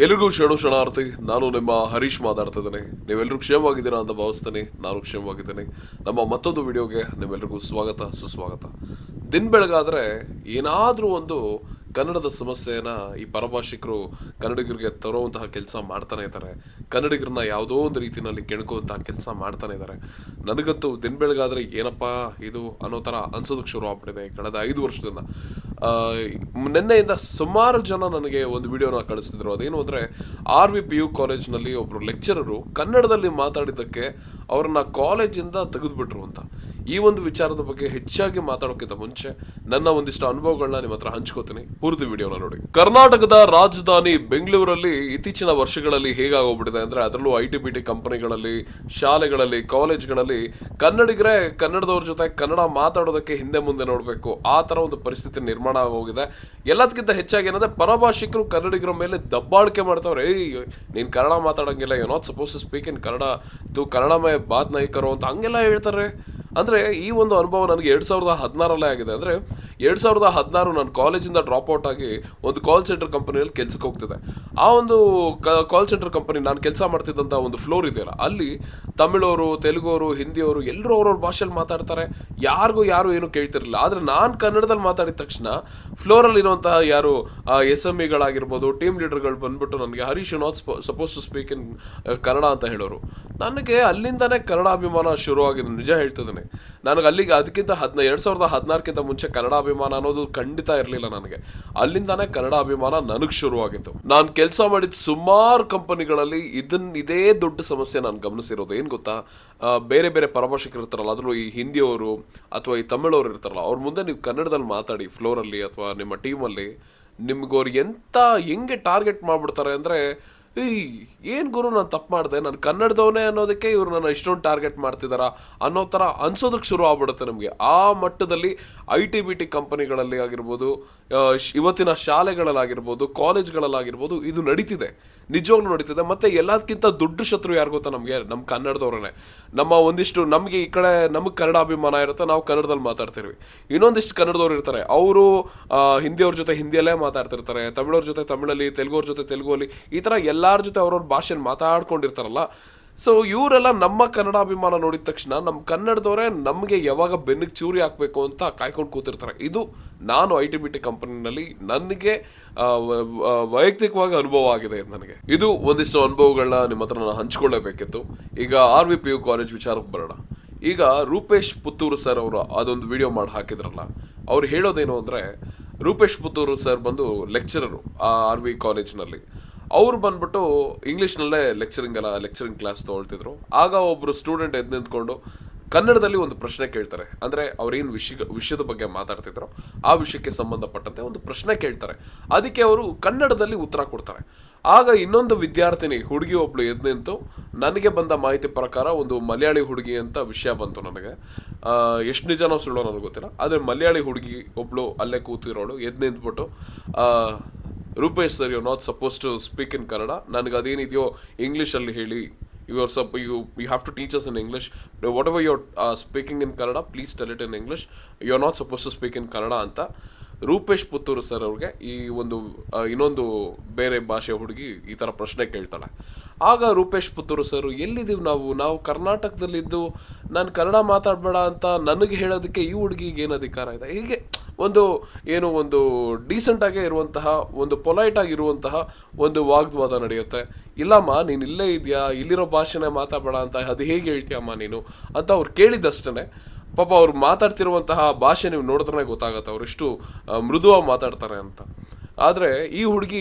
ಎಲ್ರಿಗೂ ಶರಣಾರ್ಥಿ. ನಾನು ನಿಮ್ಮ ಹರೀಶ್ ಮಾತಾಡ್ತಿದ್ದೇನೆ. ನೀವೆಲ್ಲರೂ ಕ್ಷೇಮವಾಗಿದ್ದೀರಾ ಅಂತ ಭಾವಿಸ್ತೇನೆ. ನಾನು ಕ್ಷೇಮವಾಗಿದ್ದೇನೆ. ನಮ್ಮ ಮತ್ತೊಂದು ವಿಡಿಯೋಗೆ ನಿಮ್ಮೆಲ್ಲರಿಗೂ ಸ್ವಾಗತ ಸುಸ್ವಾಗತ. ದಿನ ಬೆಳಗಾದ್ರೆ ಏನಾದರೂ ಒಂದು ಕನ್ನಡದ ಸಮಸ್ಯೆನ ಈ ಪರಭಾಷಿಕರು ಕನ್ನಡಿಗರಿಗೆ ತರುವಂತಹ ಕೆಲಸ ಮಾಡ್ತಾನೆ ಇದ್ದಾರೆ. ಕನ್ನಡಿಗರನ್ನ ಯಾವುದೋ ಒಂದು ರೀತಿಯಲ್ಲಿ ಕೆಣಕುವಂತಹ ಕೆಲಸ ಮಾಡ್ತಾನೆ ಇದ್ದಾರೆ. ನನಗಂತೂ ದಿನ ಬೆಳಗಾದ್ರೆ ಏನಪ್ಪ ಇದು ಅನ್ನೋ ಥರ ಅನ್ಸೋದಕ್ಕೆ ಶುರು ಆಗ್ಬಿಟ್ಟಿದೆ ಕಳೆದ 5 ವರ್ಷದಿಂದ. ನಿನ್ನೆಯಿಂದ ಸುಮಾರು ಜನ ನನಗೆ ಒಂದು ವಿಡಿಯೋನ ಕಳಿಸ್ತಿದ್ರು. ಅದೇನು ಅಂದರೆ RVPU ಕಾಲೇಜ್ನಲ್ಲಿ ಒಬ್ಬರು ಲೆಕ್ಚರರು ಕನ್ನಡದಲ್ಲಿ ಮಾತಾಡಿದ್ದಕ್ಕೆ ಅವ್ರನ್ನ ಕಾಲೇಜಿಂದ ತೆಗೆದುಬಿಟ್ರು ಅಂತ. ಈ ಒಂದು ವಿಚಾರದ ಬಗ್ಗೆ ಹೆಚ್ಚಾಗಿ ಮಾತಾಡೋಕ್ಕಿಂತ ಮುಂಚೆ ನನ್ನ ಒಂದಿಷ್ಟು ಅನುಭವಗಳನ್ನ ನಿಮ್ಮ ಹತ್ರ ಹಂಚ್ಕೋತೀನಿ. ಪೂರ್ತಿ ವಿಡಿಯೋನ ನೋಡಿ. ಕರ್ನಾಟಕದ ರಾಜಧಾನಿ ಬೆಂಗಳೂರಲ್ಲಿ ಇತ್ತೀಚಿನ ವರ್ಷಗಳಲ್ಲಿ ಹೇಗಾಗೋಗ್ಬಿಟ್ಟಿದೆ ಅಂದ್ರೆ, ಅದರಲ್ಲೂ IT-BT ಕಂಪನಿಗಳಲ್ಲಿ, ಶಾಲೆಗಳಲ್ಲಿ, ಕಾಲೇಜ್ಗಳಲ್ಲಿ ಕನ್ನಡಿಗರೇ ಕನ್ನಡದವ್ರ ಜೊತೆ ಕನ್ನಡ ಮಾತಾಡೋದಕ್ಕೆ ಹಿಂದೆ ಮುಂದೆ ನೋಡಬೇಕು, ಆ ತರ ಒಂದು ಪರಿಸ್ಥಿತಿ ನಿರ್ಮಾಣ ಆಗೋಗಿದೆ. ಎಲ್ಲದಕ್ಕಿಂತ ಹೆಚ್ಚಾಗಿ ಏನಂದ್ರೆ, ಪರಭಾಷಿಕರು ಕನ್ನಡಿಗರ ಮೇಲೆ ದಬ್ಬಾಳಿಕೆ ಮಾಡ್ತಾವ್ರೆ. ನೀನ್ ಕನ್ನಡ ಮಾತಾಡಂಗಿಲ್ಲ, you not suppose to speak in Kannada, ತು ಕನ್ನಡ ಮೇ ಬಾತ್ ನೈ ಕರೋ ಅಂತ ಹಂಗೆಲ್ಲ ಹೇಳ್ತಾರೆ. ಅಂದರೆ ಈ ಒಂದು ಅನುಭವ ನನಗೆ 2016 ಆಗಿದೆ. ಅಂದರೆ 2016 ನಾನು ಕಾಲೇಜಿಂದ ಡ್ರಾಪ್ ಔಟ್ ಆಗಿ ಒಂದು ಕಾಲ್ ಸೆಂಟರ್ ಕಂಪನಿಯಲ್ಲಿ ಕೆಲಸಕ್ಕೆ ಹೋಗ್ತಿದ್ದೆ. ಆ ಒಂದು ಕಾಲ್ ಸೆಂಟರ್ ಕಂಪನಿ ನಾನು ಕೆಲಸ ಮಾಡ್ತಿದ್ದಂಥ ಒಂದು ಫ್ಲೋರ್ ಇದೆಯಲ್ಲ, ಅಲ್ಲಿ ತಮಿಳವರು, ತೆಲುಗುವರು, ಹಿಂದಿಯವರು ಎಲ್ಲರೂ ಅವ್ರವ್ರ ಭಾಷೆಯಲ್ಲಿ ಮಾತಾಡ್ತಾರೆ. ಯಾರು ಏನು ಕೇಳ್ತಿರಲಿಲ್ಲ. ಆದರೆ ನಾನು ಕನ್ನಡದಲ್ಲಿ ಮಾತಾಡಿದ ತಕ್ಷಣ ಫ್ಲೋರಲ್ಲಿರುವಂತಹ ಯಾರು SMEಗಳಾಗಿರ್ಬೋದು, ಟೀಮ್ ಲೀಡರ್ಗಳು ಬಂದ್ಬಿಟ್ಟು ನನಗೆ Harish not suppose to speak in Kannada ಅಂತ ಹೇಳೋರು. ನನಗೆ ಅಲ್ಲಿಂದನೇ ಕನ್ನಡ ಅಭಿಮಾನ ಶುರುವಾಗಿದೆ, ನಿಜ ಹೇಳ್ತಿದ್ದೇನೆ. ನನಗೆ ಅಲ್ಲಿಗೆ ಅದಕ್ಕಿಂತ 2016ಕ್ಕಿಂತ ಮುಂಚೆ ಕನ್ನಡ ಅಭಿಮಾನ ಅನ್ನೋದು ಖಂಡಿತ ಇರಲಿಲ್ಲ ನನಗೆ. ಅಲ್ಲಿಂದಾನೇ ಕನ್ನಡ ಅಭಿಮಾನ ನನಗೆ ಶುರುವಾಗಿತ್ತು. ನಾನು ಕೆಲಸ ಮಾಡಿದ ಸುಮಾರು ಕಂಪನಿಗಳಲ್ಲಿ ಇದೇ ದೊಡ್ಡ ಸಮಸ್ಯೆ ನಾನು ಗಮನಿಸಿರೋದು. ಏನು ಗೊತ್ತಾ, ಬೇರೆ ಬೇರೆ ಪರಭಾಷಿಕರು ಇರ್ತಾರಲ್ಲ, ಅದರಲ್ಲೂ ಈ ಹಿಂದಿಯವರು ಅಥವಾ ಈ ತಮಿಳವರು ಇರ್ತಾರಲ್ಲ, ಅವ್ರ ಮುಂದೆ ನೀವು ಕನ್ನಡದಲ್ಲಿ ಮಾತಾಡಿ ಫ್ಲೋರಲ್ಲಿ ಅಥವಾ ನಿಮ್ಮ ಟೀಮಲ್ಲಿ, ನಿಮ್ಗವ್ರು ಹೆಂಗೆ ಟಾರ್ಗೆಟ್ ಮಾಡ್ಬಿಡ್ತಾರೆ ಅಂದರೆ, ಏನು ಗುರು ನಾನು ತಪ್ಪು ಮಾಡಿದೆ, ನಾನು ಕನ್ನಡದವನೇ ಅನ್ನೋದಕ್ಕೆ ಇವ್ರು ನನ್ನ ಇಷ್ಟೊಂದು ಟಾರ್ಗೆಟ್ ಮಾಡ್ತಿದ್ದಾರಾ ಅನ್ನೋ ಥರ ಅನ್ಸೋದಕ್ಕೆ ಶುರು ಆಗ್ಬಿಡುತ್ತೆ ನಮಗೆ. ಆ ಮಟ್ಟದಲ್ಲಿ IT-BT ಕಂಪನಿಗಳಲ್ಲಿ ಆಗಿರ್ಬೋದು, ಇವತ್ತಿನ ಶಾಲೆಗಳಲ್ಲಾಗಿರ್ಬೋದು, ಕಾಲೇಜ್ಗಳಲ್ಲಾಗಿರ್ಬೋದು ಇದು ನಡೀತಿದೆ, ನಿಜವಾಗ್ಲೂ ನಡೀತಿದೆ. ಮತ್ತು ಎಲ್ಲದಕ್ಕಿಂತ ದೊಡ್ಡ ಶತ್ರು ಯಾರು ಗೊತ್ತಾ ನಮಗೆ? ನಮ್ಮ ಕನ್ನಡದವ್ರನ್ನೇ. ನಮಗೆ ಈ ಕಡೆ ನಮಗೆ ಕನ್ನಡ ಅಭಿಮಾನ ಇರುತ್ತೆ, ನಾವು ಕನ್ನಡದಲ್ಲಿ ಮಾತಾಡ್ತಿರ್ವಿ. ಇನ್ನೊಂದಿಷ್ಟು ಕನ್ನಡದವ್ರು ಇರ್ತಾರೆ, ಅವರು ಹಿಂದಿಯವ್ರ ಜೊತೆ ಹಿಂದಿಯಲ್ಲೇ ಮಾತಾಡ್ತಿರ್ತಾರೆ, ತಮಿಳವ್ರ ಜೊತೆ ತಮಿಳಲ್ಲಿ, ತೆಲುಗುವ್ರ ಜೊತೆ ತೆಲುಗುವಲ್ಲಿ, ಈ ಥರ ಎಲ್ಲರ ಜೊತೆ ಅವ್ರವ್ರ ಭಾಷೆಯಲ್ಲಿ ಮಾತಾಡ್ಕೊಂಡಿರ್ತಾರಲ್ಲ. ಸೊ ಇವರೆಲ್ಲ ನಮ್ಮ ಕನ್ನಡ ಅಭಿಮಾನ ನೋಡಿದ ತಕ್ಷಣ ನಮ್ಮ ಕನ್ನಡದವರೇ ನಮಗೆ ಯಾವಾಗ ಬೆನ್ನಿಗೆ ಚೂರಿ ಹಾಕಬೇಕು ಅಂತ ಕಾಯ್ಕೊಂಡು ಕೂತಿರ್ತಾರೆ. ಇದು ನಾನು IT-BT ಕಂಪನಿನಲ್ಲಿ ನನಗೆ ವೈಯಕ್ತಿಕವಾಗಿ ಅನುಭವ ಆಗಿದೆ ನನಗೆ. ಇದು ಒಂದಿಷ್ಟು ಅನುಭವಗಳನ್ನ ನಿಮ್ಮ ಹತ್ರ ನಾನು ಹಂಚ್ಕೊಳ್ಳೇಬೇಕಿತ್ತು. ಈಗ RVPU ಕಾಲೇಜ್ ವಿಚಾರಕ್ಕೆ ಬರೋಣ. ಈಗ ರೂಪೇಶ್ ಪುತ್ತೂರು ಸರ್ ಅವರು ಅದೊಂದು ವಿಡಿಯೋ ಮಾಡಿ ಹಾಕಿದ್ರಲ್ಲ, ಅವ್ರು ಹೇಳೋದೇನು ಅಂದರೆ, ರೂಪೇಶ್ ಪುತ್ತೂರು ಸರ್ ಬಂದು ಲೆಕ್ಚರರು RV ಕಾಲೇಜ್ನಲ್ಲಿ. ಅವ್ರು ಬಂದ್ಬಿಟ್ಟು ಇಂಗ್ಲೀಷ್ನಲ್ಲೇ ಲೆಕ್ಚರಿಂಗ್ ಕ್ಲಾಸ್ ತೊಗೊಳ್ತಿದ್ರು. ಆಗ ಒಬ್ಬರು ಸ್ಟೂಡೆಂಟ್ ಎದ್ದು ನಿಂತ್ಕೊಂಡು ಕನ್ನಡದಲ್ಲಿ ಒಂದು ಪ್ರಶ್ನೆ ಕೇಳ್ತಾರೆ. ಅಂದರೆ ಅವ್ರೇನು ವಿಷಯದ ಬಗ್ಗೆ ಮಾತಾಡ್ತಿದ್ರು ಆ ವಿಷಯಕ್ಕೆ ಸಂಬಂಧಪಟ್ಟಂತೆ ಒಂದು ಪ್ರಶ್ನೆ ಕೇಳ್ತಾರೆ. ಅದಕ್ಕೆ ಅವರು ಕನ್ನಡದಲ್ಲಿ ಉತ್ತರ ಕೊಡ್ತಾರೆ. ಆಗ ಇನ್ನೊಂದು ವಿದ್ಯಾರ್ಥಿನಿ ಹುಡುಗಿ ಒಬ್ಳು ಎದ್ದು ನಿಂತು, ನನಗೆ ಬಂದ ಮಾಹಿತಿ ಪ್ರಕಾರ ಒಂದು ಮಲಯಾಳಿ ಹುಡುಗಿ ಅಂತ ವಿಷಯ ಬಂತು ನನಗೆ. ಎಷ್ಟು ನಿಜನೋ ಸುಳ್ಳೋ ನನಗೆ ಗೊತ್ತಿಲ್ಲ. ಆದರೆ ಮಲಯಾಳಿ ಹುಡುಗಿ ಒಬ್ಳು ಅಲ್ಲೇ ಕೂತಿರೋಳು ಎದ್ದು ನಿಂತ್ಬಿಟ್ಟು, Rupesh sir, you not suppose to speak in Kannada, ನನಗೆ ಅದೇನಿದೆಯೋ ಇಂಗ್ಲೀಷಲ್ಲಿ ಹೇಳಿ, you have to teach us in English, whatever you are speaking in Kannada, please tell it in English, you are not suppose to speak in Kannada ಅಂತ Rupesh Puttur sir ಅವ್ರಿಗೆ ಈ ಒಂದು ಇನ್ನೊಂದು ಬೇರೆ ಭಾಷೆ ಹುಡುಗಿ ಈ ಥರ ಪ್ರಶ್ನೆ ಕೇಳ್ತಾಳೆ. ಆಗ ರೂಪೇಶ್ ಪುತ್ತೂರು ಸರ್, ಎಲ್ಲಿದ್ದೀವಿ ನಾವು ಕರ್ನಾಟಕದಲ್ಲಿದ್ದು ನಾನು ಕನ್ನಡ ಮಾತಾಡಬೇಡ ಅಂತ ನನಗೆ ಹೇಳೋದಕ್ಕೆ ಈ ಹುಡುಗಿಗೆ ಏನು ಅಧಿಕಾರ ಇದೆ? ಹೀಗೆ ಒಂದು ಡೀಸೆಂಟಾಗೇ ಇರುವಂತಹ, ಒಂದು ಪೊಲೈಟ್ ಆಗಿರುವಂತಹ ಒಂದು ವಾಗ್ವಾದ ನಡೆಯುತ್ತೆ. ಇಲ್ಲಮ್ಮ, ನೀನು ಇಲ್ಲೇ ಇದೆಯಾ, ಇಲ್ಲಿರೋ ಭಾಷೆನೇ ಮಾತಾಡಬೇಡ ಅಂತ ಅದು ಹೇಗೆ ಹೇಳ್ತೀಯಮ್ಮ ನೀನು ಅಂತ ಅವ್ರು ಕೇಳಿದಷ್ಟೇ. ಪಾಪ ಅವ್ರು ಮಾತಾಡ್ತಿರುವಂತಹ ಭಾಷೆ ನೀವು ನೋಡಿದ್ರೆ ಗೊತ್ತಾಗತ್ತೆ ಅವ್ರು ಎಷ್ಟು ಮೃದುವಾಗಿ ಮಾತಾಡ್ತಾರೆ ಅಂತ. ಆದರೆ ಈ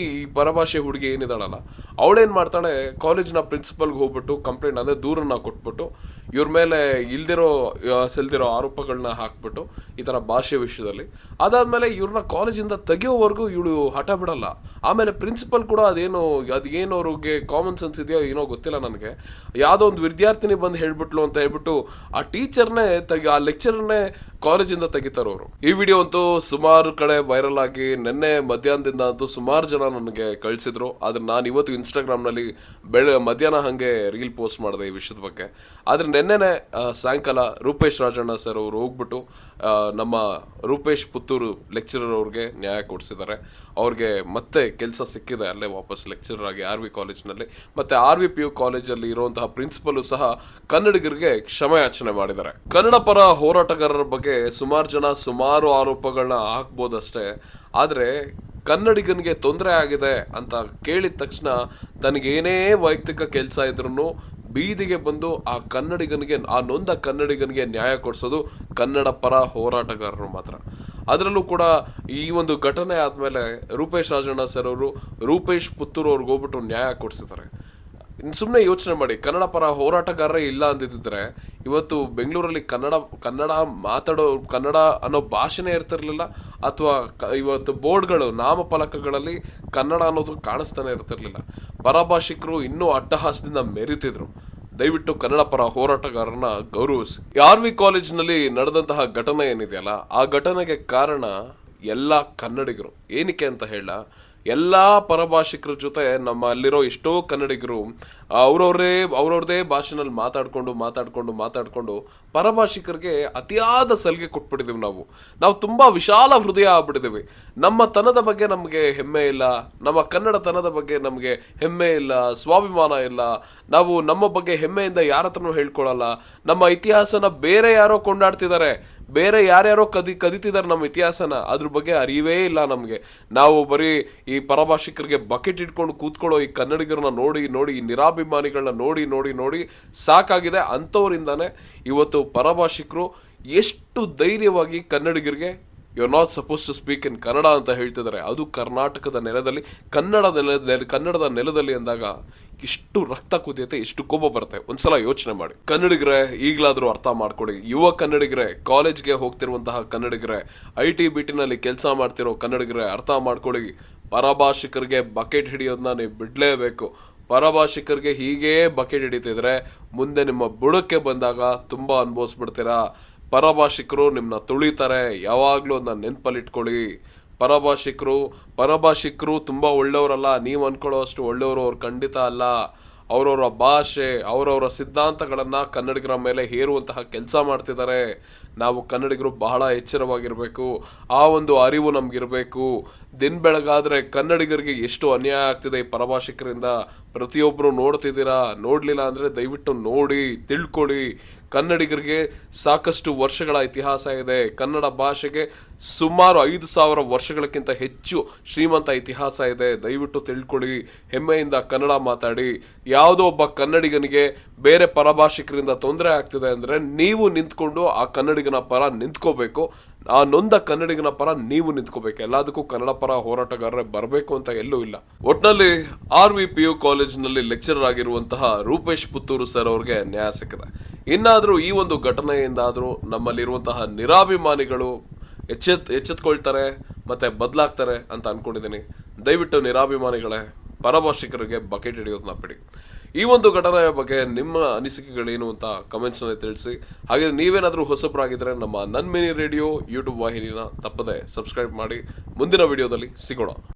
ಪರಭಾಷೆ ಹುಡುಗಿ ಏನಿದಾಳಲ್ಲ, ಅವಳೇನು ಮಾಡ್ತಾಳೆ, ಕಾಲೇಜಿನ ಪ್ರಿನ್ಸಿಪಲ್ಗೆ ಹೋಗ್ಬಿಟ್ಟು ಕಂಪ್ಲೇಂಟ್, ಅಂದರೆ ದೂರನ್ನ ಕೊಟ್ಬಿಟ್ಟು ಇವ್ರ ಮೇಲೆ ಸೆಲ್ದಿರೋ ಆರೋಪಗಳನ್ನ ಹಾಕ್ಬಿಟ್ಟು ಈ ಥರ ಭಾಷೆ ವಿಷಯದಲ್ಲಿ. ಅದಾದಮೇಲೆ ಇವ್ರನ್ನ ಕಾಲೇಜಿಂದ ತೆಗೆಯೋವರೆಗೂ ಇವಳು ಹಠ ಬಿಡಲ್ಲ. ಆಮೇಲೆ ಪ್ರಿನ್ಸಿಪಲ್ ಕೂಡ ಅದೇನು ಅವ್ರಿಗೆ ಕಾಮನ್ ಸೆನ್ಸ್ ಇದೆಯೋ ಏನೋ ಗೊತ್ತಿಲ್ಲ ನನಗೆ, ಯಾವುದೋ ಒಂದು ವಿದ್ಯಾರ್ಥಿನಿ ಬಂದು ಹೇಳ್ಬಿಟ್ಲು ಅಂತ ಹೇಳ್ಬಿಟ್ಟು ಆ ಲೆಕ್ಚರ್ನೇ ಕಾಲೇಜಿಂದ ತೆಗಿತಾರವರು. ಈ ವಿಡಿಯೋ ಅಂತೂ ಸುಮಾರು ಕಡೆ ವೈರಲ್ ಆಗಿ ನಿನ್ನೆ ಮಧ್ಯಾಹ್ನ ಕಾರಣದಿಂದ ಅಂತೂ ಸುಮಾರು ಜನ ನನಗೆ ಕಳಿಸಿದ್ರು. ಆದರೆ ನಾನು ಇವತ್ತು ಇನ್ಸ್ಟಾಗ್ರಾಮ್ನಲ್ಲಿ ಮಧ್ಯಾಹ್ನ ಹಾಗೆ ರೀಲ್ ಪೋಸ್ಟ್ ಮಾಡಿದೆ ಈ ವಿಷಯದ ಬಗ್ಗೆ. ಆದರೆ ನೆನ್ನೆನೆ ಸಾಯಂಕಾಲ ರೂಪೇಶ್ ರಾಜಣ್ಣ ಸರ್ ಅವರು ಹೋಗ್ಬಿಟ್ಟು ನಮ್ಮ ರೂಪೇಶ್ ಪುತ್ತೂರು ಲೆಕ್ಚರರ್ ಅವ್ರಿಗೆ ನ್ಯಾಯ ಕೊಡಿಸಿದ್ದಾರೆ. ಅವ್ರಿಗೆ ಮತ್ತೆ ಕೆಲಸ ಸಿಕ್ಕಿದೆ ಅಲ್ಲೇ ವಾಪಸ್ ಲೆಕ್ಚರರ್ ಆಗಿ RV ಕಾಲೇಜ್ನಲ್ಲಿ. ಮತ್ತು RVPU ಕಾಲೇಜಲ್ಲಿ ಇರುವಂತಹ ಪ್ರಿನ್ಸಿಪಲ್ ಸಹ ಕನ್ನಡಿಗರಿಗೆ ಕ್ಷಮೆಯಾಚನೆ ಮಾಡಿದ್ದಾರೆ. ಕನ್ನಡ ಪರ ಹೋರಾಟಗಾರರ ಬಗ್ಗೆ ಸುಮಾರು ಜನ ಸುಮಾರು ಆರೋಪಗಳನ್ನ ಹಾಕ್ಬೋದಷ್ಟೇ. ಆದರೆ ಕನ್ನಡಿಗನಿಗೆ ತೊಂದರೆ ಆಗಿದೆ ಅಂತ ಕೇಳಿದ ತಕ್ಷಣ ತನಗೇನೇ ವೈಯಕ್ತಿಕ ಕೆಲಸ ಇದ್ರೂ ಬೀದಿಗೆ ಬಂದು ಆ ಕನ್ನಡಿಗನಿಗೆ, ಆ ನೊಂದ ಕನ್ನಡಿಗನಿಗೆ ನ್ಯಾಯ ಕೊಡಿಸೋದು ಕನ್ನಡ ಪರ ಹೋರಾಟಗಾರರು ಮಾತ್ರ. ಅದರಲ್ಲೂ ಕೂಡ ಈ ಒಂದು ಘಟನೆ ಆದಮೇಲೆ ರೂಪೇಶ್ ರಾಜಣ್ಣ ಸರ್ ಅವರು ರೂಪೇಶ್ ಪುತ್ತೂರು ಅವ್ರಿಗೆ ಹೋಗ್ಬಿಟ್ಟು ನ್ಯಾಯ ಕೊಡಿಸಿದ್ದಾರೆ. ಸುಮ್ಮನೆ ಯೋಚನೆ ಮಾಡಿ, ಕನ್ನಡ ಪರ ಹೋರಾಟಗಾರರೇ ಇಲ್ಲ ಅಂದಿದ್ದರೆ ಇವತ್ತು ಬೆಂಗಳೂರಲ್ಲಿ ಕನ್ನಡ ಅನ್ನೋ ಭಾಷೆನೇ ಇರ್ತಿರ್ಲಿಲ್ಲ, ಅಥವಾ ಇವತ್ತು ಬೋರ್ಡ್ಗಳು ನಾಮಫಲಕಗಳಲ್ಲಿ ಕನ್ನಡ ಅನ್ನೋದು ಕಾಣಿಸ್ತಾನೆ ಇರ್ತಿರ್ಲಿಲ್ಲ. ಪರಭಾಷಿಕರು ಇನ್ನೂ ಅಟ್ಟಹಾಸದಿಂದ ಮೆರಿತಿದ್ರು. ದಯವಿಟ್ಟು ಕನ್ನಡ ಪರ ಹೋರಾಟಗಾರರನ್ನ ಗೌರವಿಸಿ. RV ಕಾಲೇಜಿನಲ್ಲಿ ನಡೆದಂತಹ ಘಟನೆ ಏನಿದೆಯಲ್ಲ, ಆ ಘಟನೆಗೆ ಕಾರಣ ಎಲ್ಲ ಕನ್ನಡಿಗರು. ಏನಕ್ಕೆ ಅಂತ ಹೇಳ, ಎಲ್ಲ ಪರಭಾಷಿಕರ ಜೊತೆ ನಮ್ಮ ಅಲ್ಲಿರೋ ಎಷ್ಟೋ ಕನ್ನಡಿಗರು ಅವ್ರವ್ರದೇ ಭಾಷೆನಲ್ಲಿ ಮಾತಾಡ್ಕೊಂಡು ಪರಭಾಷಿಕರಿಗೆ ಅತಿಯಾದ ಸಲಿಗೆ ಕೊಟ್ಬಿಟ್ಟಿದ್ದೀವಿ. ನಾವು ತುಂಬಾ ವಿಶಾಲ ಹೃದಯ ಆಗ್ಬಿಟ್ಟಿದ್ದೀವಿ. ನಮ್ಮ ತನದ ಬಗ್ಗೆ ನಮಗೆ ಹೆಮ್ಮೆ ಇಲ್ಲ, ನಮ್ಮ ಕನ್ನಡ ತನದ ಬಗ್ಗೆ ನಮಗೆ ಹೆಮ್ಮೆ ಇಲ್ಲ, ಸ್ವಾಭಿಮಾನ ಇಲ್ಲ. ನಾವು ನಮ್ಮ ಬಗ್ಗೆ ಹೆಮ್ಮೆಯಿಂದ ಯಾರ ಹತ್ರನೂ ಹೇಳ್ಕೊಳಲ್ಲ. ನಮ್ಮ ಇತಿಹಾಸನ ಬೇರೆ ಯಾರೋ ಕೊಂಡಾಡ್ತಿದ್ದಾರೆ, ಬೇರೆ ಯಾರ್ಯಾರೋ ಕದಿತಿದ್ದಾರೆ ನಮ್ಮ ಇತಿಹಾಸನ, ಅದ್ರ ಬಗ್ಗೆ ಅರಿವೇ ಇಲ್ಲ ನಮಗೆ. ನಾವು ಬರೀ ಈ ಪರಭಾಷಿಕರಿಗೆ ಬಕೆಟ್ ಇಟ್ಕೊಂಡು ಕೂತ್ಕೊಳ್ಳೋ ಈ ಕನ್ನಡಿಗರನ್ನ ನೋಡಿ ಈ ನಿರಾಭಿಮಾನಿಗಳನ್ನ ನೋಡಿ ಸಾಕಾಗಿದೆ. ಅಂಥವರಿಂದಾನೆ ಇವತ್ತು ಪರಭಾಷಿಕರು ಎಷ್ಟು ಧೈರ್ಯವಾಗಿ ಕನ್ನಡಿಗರಿಗೆ you are not suppose to speak in Kannada ಅಂತ ಹೇಳ್ತಿದ್ದಾರೆ. ಅದು ಕರ್ನಾಟಕದ ನೆಲದಲ್ಲಿ, ಕನ್ನಡದ ನೆಲದಲ್ಲಿ ಅಂದಾಗ ಎಷ್ಟು ರಕ್ತ ಕುದಿಯುತ್ತೆ, ಎಷ್ಟು ಕೋಪ ಬರುತ್ತೆ. ಒಂದ್ಸಲ ಯೋಚನೆ ಮಾಡಿ. ಕನ್ನಡಿಗರೇ, ಈಗಲಾದರೂ ಅರ್ಥ ಮಾಡ್ಕೊಳ್ಳಿ. ಯುವ ಕನ್ನಡಿಗರೇ, ಕಾಲೇಜ್ಗೆ ಹೋಗ್ತಿರುವಂತಹ ಕನ್ನಡಿಗರೇ, IT BTನಲ್ಲಿ ಕೆಲಸ ಮಾಡ್ತಿರೋ ಕನ್ನಡಿಗರೇ, ಅರ್ಥ ಮಾಡ್ಕೊಳ್ಳಿ. ಪರಭಾಷಿಕರಿಗೆ ಬಕೆಟ್ ಹಿಡಿಯೋದನ್ನ ನೀವು ಬಿಡಲೇಬೇಕು. ಪರಭಾಷಿಕರಿಗೆ ಹೀಗೇ ಬಕೆಟ್ ಹಿಡಿತಿದ್ರೆ ಮುಂದೆ ನಿಮ್ಮ ಬುಡಕ್ಕೆ ಬಂದಾಗ ತುಂಬಾ ಅನುಭವಿಸ್ಬಿಡ್ತೀರಾ. ಪರಭಾಷಿಕರು ನಿಮ್ಮನ್ನ ತುಳಿತಾರೆ. ಯಾವಾಗಲೂ ಅದನ್ನ ನೆನಪಲ್ಲಿಟ್ಕೊಳ್ಳಿ. ಪರಭಾಷಿಕರು ತುಂಬಾ ಒಳ್ಳೆಯವರಲ್ಲ, ನೀವು ಅನ್ಕೊಳ್ಳೋ ಅಷ್ಟು ಒಳ್ಳೆಯವರು ಅವ್ರು ಖಂಡಿತ ಅಲ್ಲ. ಅವರವರ ಭಾಷೆ, ಅವರವರ ಸಿದ್ಧಾಂತಗಳನ್ನ ಕನ್ನಡಿಗರ ಮೇಲೆ ಹೇರುವಂತಹ ಕೆಲಸ ಮಾಡ್ತಿದ್ದಾರೆ. ನಾವು ಕನ್ನಡಿಗರು ಬಹಳ ಎಚ್ಚರವಾಗಿರ್ಬೇಕು. ಆ ಒಂದು ಅರಿವು ನಮ್ಗಿರ್ಬೇಕು. ದಿನ ಬೆಳಗಾದ್ರೆ ಕನ್ನಡಿಗರಿಗೆ ಎಷ್ಟು ಅನ್ಯಾಯ ಆಗ್ತಿದೆ ಈ ಪರಭಾಷಿಕರಿಂದ ಪ್ರತಿಯೊಬ್ಬರು ನೋಡ್ತಿದ್ದೀರಾ. ನೋಡ್ಲಿಲ್ಲ ಅಂದ್ರೆ ದಯವಿಟ್ಟು ನೋಡಿ, ತಿಳ್ಕೊಳ್ಳಿ. ಕನ್ನಡಿಗರಿಗೆ ಸಾಕಷ್ಟು ವರ್ಷಗಳ ಇತಿಹಾಸ ಇದೆ. ಕನ್ನಡ ಭಾಷೆಗೆ ಸುಮಾರು 5,000 ವರ್ಷಗಳಕ್ಕಿಂತ ಹೆಚ್ಚು ಶ್ರೀಮಂತ ಇತಿಹಾಸ ಇದೆ. ದಯವಿಟ್ಟು ತಿಳ್ಕೊಳ್ಳಿ, ಹೆಮ್ಮೆಯಿಂದ ಕನ್ನಡ ಮಾತಾಡಿ. ಯಾವುದೋ ಒಬ್ಬ ಕನ್ನಡಿಗನಿಗೆ ಬೇರೆ ಪರಭಾಷಿಕರಿಂದ ತೊಂದರೆ ಆಗ್ತಿದೆ ಅಂದ್ರೆ ನೀವು ನಿಂತ್ಕೊಂಡು ಆ ಕನ್ನಡಿಗನ ಪರ ನಿಂತ್ಕೋಬೇಕು. ಆ ನೊಂದ ಕನ್ನಡಿಗನ ಪರ ನೀವು ನಿಂತ್ಕೋಬೇಕು. ಎಲ್ಲದಕ್ಕೂ ಕನ್ನಡ ಪರ ಹೋರಾಟಗಾರರೇ ಬರಬೇಕು ಅಂತ ಎಲ್ಲೂ ಇಲ್ಲ. ಒಟ್ನಲ್ಲಿ RVPU ಕಾಲೇಜಿನಲ್ಲಿ ಲೆಕ್ಚರರ್ ಆಗಿರುವಂತಹ ರೂಪೇಶ್ ಪುತ್ತೂರು ಸರ್ ಅವ್ರಿಗೆ ನ್ಯಾಯ ಸಿಕ್ಕಿದೆ. ಇನ್ನಾದ್ರೂ ಈ ಒಂದು ಘಟನೆಯಿಂದಾದ್ರೂ ನಮ್ಮಲ್ಲಿರುವಂತಹ ನಿರಾಭಿಮಾನಿಗಳು ಎಚ್ಚೆತ್ಕೊಳ್ತಾರೆ ಮತ್ತೆ ಬದಲಾಗ್ತಾರೆ ಅಂತ ಅನ್ಕೊಂಡಿದ್ದೀನಿ. ದಯವಿಟ್ಟು ನಿರಾಭಿಮಾನಿಗಳೇ, ಪರಭಾಷಿಕರಿಗೆ ಬಕೆಟ್ ಹಿಡಿಯೋದನ್ನ ಬಿಡಿ. ಈ ಒಂದು ಘಟನೆಯ ಬಗ್ಗೆ ನಿಮ್ಮ ಅನಿಸಿಕೆಗಳೇನು ಅಂತ ಕಮೆಂಟ್ಸ್ನಲ್ಲಿ ತಿಳಿಸಿ. ಹಾಗೆ ನೀವೇನಾದರೂ ಹೊಸಬರಾಗಿದ್ದರೆ ನಮ್ಮ ನನ್ ಮಿನಿ ರೇಡಿಯೋ ಯೂಟ್ಯೂಬ್ ವಾಹಿನಿನ ತಪ್ಪದೆ ಸಬ್ಸ್ಕ್ರೈಬ್ ಮಾಡಿ. ಮುಂದಿನ ವಿಡಿಯೋದಲ್ಲಿ ಸಿಗೋಣ.